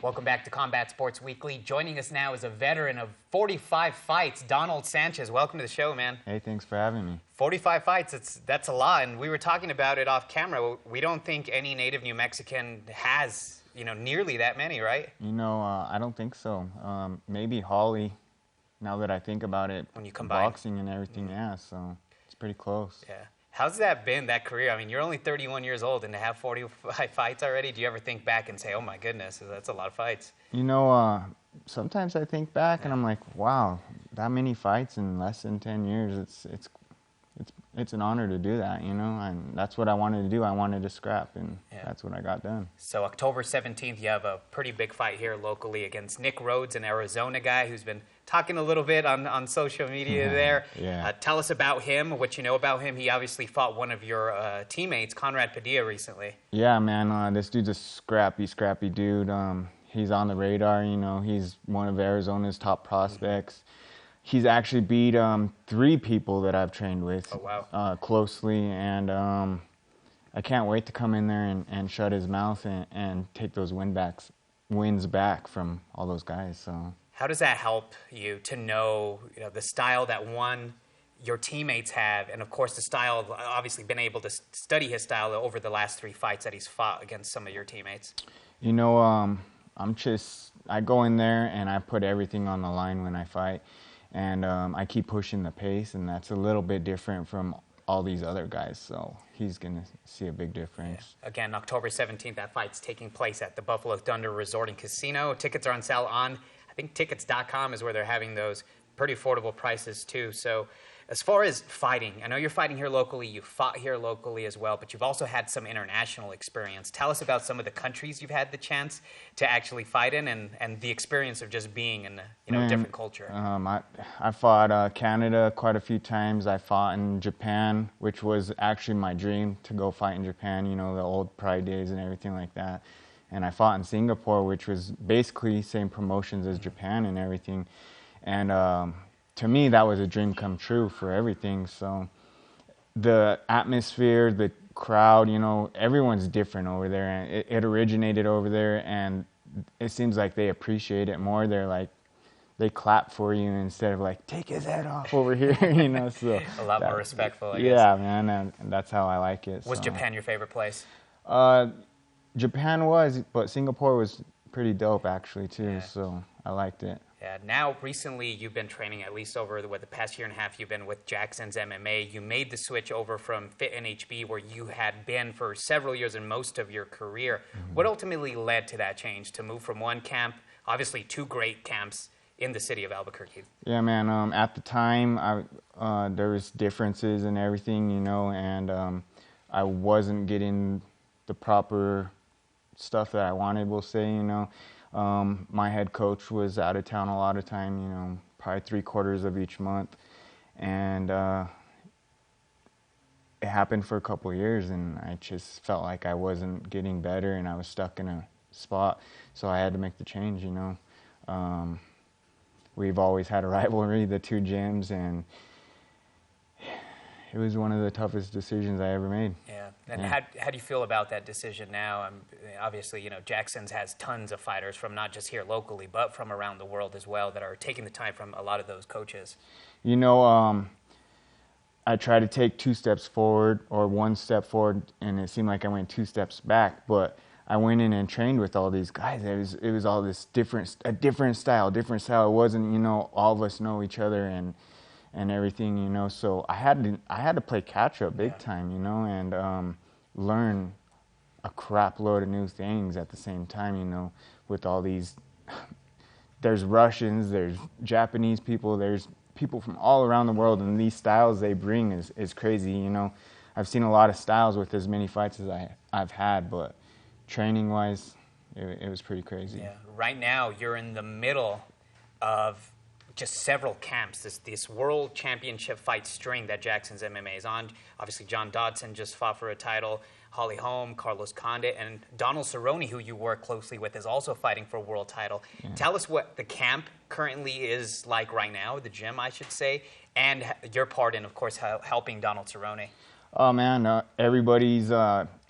Welcome back to Combat Sports Weekly. Joining us now is a veteran of 45 fights, Donald Sanchez. Welcome to the show, man. Hey, thanks for having me. 45 fights, that's a lot, and we were talking about it off camera. We don't think any native New Mexican has, nearly that many, right? I don't think so. Maybe Holly, now that I think about it, when you combine boxing and everything, yeah, so it's pretty close. Yeah. How's that been, that career? I mean, you're only 31 years old, and to have 45 fights already, do you ever think back and say, oh my goodness, that's a lot of fights? Sometimes I think back and I'm like, wow, that many fights in less than 10 years, it's an honor to do that, and that's what I wanted to do. I wanted to scrap, and that's what I got done. So October 17th, you have a pretty big fight here locally against Nick Rhoads, an Arizona guy who's been talking a little bit on social media there. Yeah. Tell us about him, what you know about him. He obviously fought one of your teammates, Conrad Padilla, recently. Yeah, man, this dude's a scrappy dude. He's on the radar, he's one of Arizona's top prospects. He's actually beat 3 people that I've trained with closely, and I can't wait to come in there and shut his mouth and take those wins back from all those guys. So how does that help you to know, the style that your teammates have, and of course the style, obviously been able to study his style over the last 3 fights that he's fought against some of your teammates? I go in there and I put everything on the line when I fight. And I keep pushing the pace, and that's a little bit different from all these other guys. So he's going to see a big difference. Yeah. Again, October 17th, that fight's taking place at the Buffalo Thunder Resort and Casino. Tickets are on sale on, I think, tickets.com is where they're having those. Pretty affordable prices, too. So as far as fighting, I know you're fighting here locally. You fought here locally as well, but you've also had some international experience. Tell us about some of the countries you've had the chance to actually fight in, and the experience of just being in a different culture. I fought Canada quite a few times. I fought in Japan, which was actually my dream to go fight in Japan, the old Pride days and everything like that. And I fought in Singapore, which was basically same promotions as Japan and everything. And to me, that was a dream come true for everything. So the atmosphere, the crowd, everyone's different over there. And it originated over there, and it seems like they appreciate it more. They're like, they clap for you instead of like, take his head off over here, So a lot more respectful, I guess. Yeah, man, and that's how I like it. Was Japan your favorite place? Japan was, but Singapore was pretty dope actually too. Yeah. So I liked it. Yeah. Now, recently, you've been training, at least over the past year and a half, you've been with Jackson's MMA. You made the switch over from FIT NHB, where you had been for several years and most of your career. Mm-hmm. What ultimately led to that change, to move from one camp, obviously 2 great camps, in the city of Albuquerque? Yeah, man. At the time, there was differences and everything, and I wasn't getting the proper stuff that I wanted, we'll say, My head coach was out of town a lot of time, probably 3/4 of each month. And it happened for a couple of years, and I just felt like I wasn't getting better and I was stuck in a spot. So I had to make the change, We've always had a rivalry, the 2 gyms, and it was one of the toughest decisions I ever made. Yeah. And how do you feel about that decision now? Obviously, Jackson's has tons of fighters from not just here locally, but from around the world as well, that are taking the time from a lot of those coaches. I tried to take 2 steps forward or 1 step forward, and it seemed like I went 2 steps back. But I went in and trained with all these guys. It was all this a different style. It wasn't, all of us know each other and everything, so I had to play catch up big time, and learn a crap load of new things at the same time, with all these, there's Russians, there's Japanese people, there's people from all around the world, and these styles they bring is crazy, I've seen a lot of styles with as many fights as I've had, but training wise, it was pretty crazy. Yeah. Right now, you're in the middle of just several camps, this world championship fight string that Jackson's MMA is on. Obviously, John Dodson just fought for a title. Holly Holm, Carlos Condit, and Donald Cerrone, who you work closely with, is also fighting for a world title. Yeah. Tell us what the camp currently is like right now, the gym, I should say, and your part in, of course, helping Donald Cerrone. Oh, man, everybody's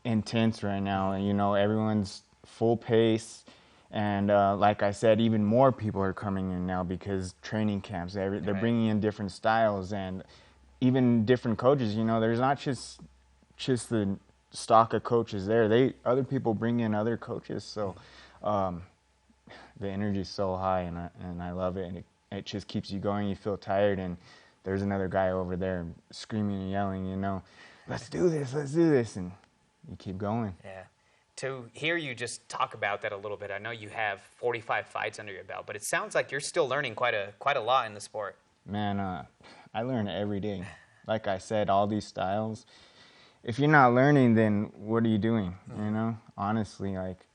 intense right now. Everyone's full pace, And like I said, even more people are coming in now because training camps, they're bringing in different styles and even different coaches. You know, there's not just the stock of coaches there. Other people bring in other coaches. So the energy is so high, and I love it. And it just keeps you going. You feel tired, and there's another guy over there screaming and yelling, you know, let's do this, and you keep going. Yeah. To hear you just talk about that a little bit, I know you have 45 fights under your belt, but it sounds like you're still learning quite a lot in the sport. Man, I learn every day. Like I said, all these styles. If you're not learning, then what are you doing? You know, honestly, like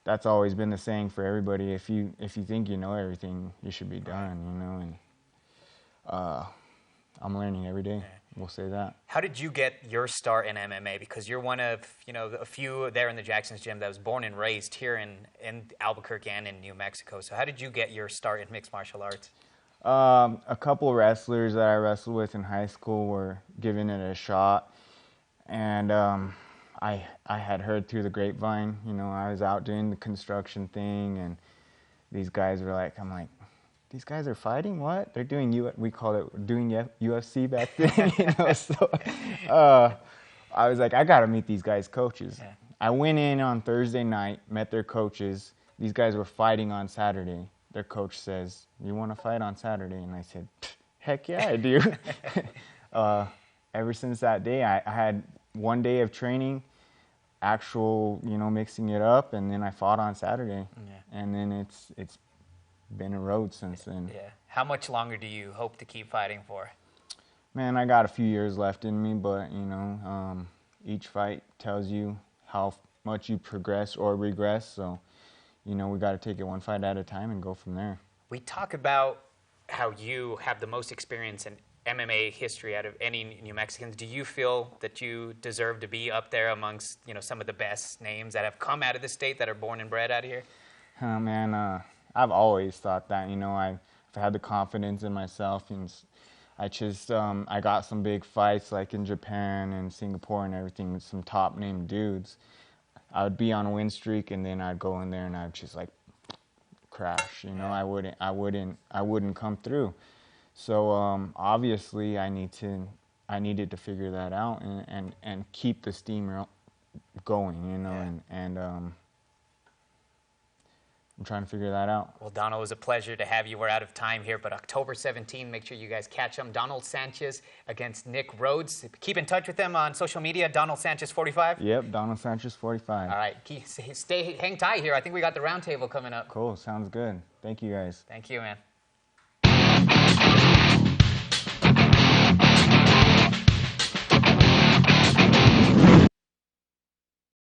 that's always been the saying for everybody. If you think you know everything, you should be done. You know, and I'm learning every day. We'll say that. How did you get your start in MMA? Because you're one of, you know, a few there in the Jackson's gym that was born and raised here in Albuquerque and in New Mexico. So how did you get your start in mixed martial arts? A couple wrestlers that I wrestled with in high school were giving it a shot. And I had heard through the grapevine, you know, I was out doing the construction thing, and these guys were like, I'm like, these guys are fighting? What? They're doing, we call it doing UFC back then, you know? So I was like, I got to meet these guys' coaches. Yeah. I went in on Thursday night, met their coaches. These guys were fighting on Saturday. Their coach says, you want to fight on Saturday? And I said, heck yeah, I do. Ever since that day, I had 1 day of training, actual, you know, mixing it up, and then I fought on Saturday. Yeah. And then it's been a road since then. Yeah. How much longer do you hope to keep fighting for? Man, I got a few years left in me, but, you know, each fight tells you how much you progress or regress. So, you know, we got to take it one fight at a time and go from there. We talk about how you have the most experience in MMA history out of any New Mexicans. Do you feel that you deserve to be up there amongst, you know, some of the best names that have come out of the state that are born and bred out of here? Man, I've always thought that, you know, I've had the confidence in myself, and I just, I got some big fights like in Japan and Singapore and everything with some top named dudes. I would be on a win streak, and then I'd go in there and I'd just like crash, you know, I wouldn't come through. So obviously I needed to figure that out and keep the steam going, you know, and I'm trying to figure that out. Well, Donald, it was a pleasure to have you. We're out of time here, but October 17, make sure you guys catch him. Donald Sanchez against Nick Rhoads. Keep in touch with them on social media, Donald Sanchez 45. Yep, Donald Sanchez 45. All right, hang tight here. I think we got the round table coming up. Cool, sounds good. Thank you, guys. Thank you, man.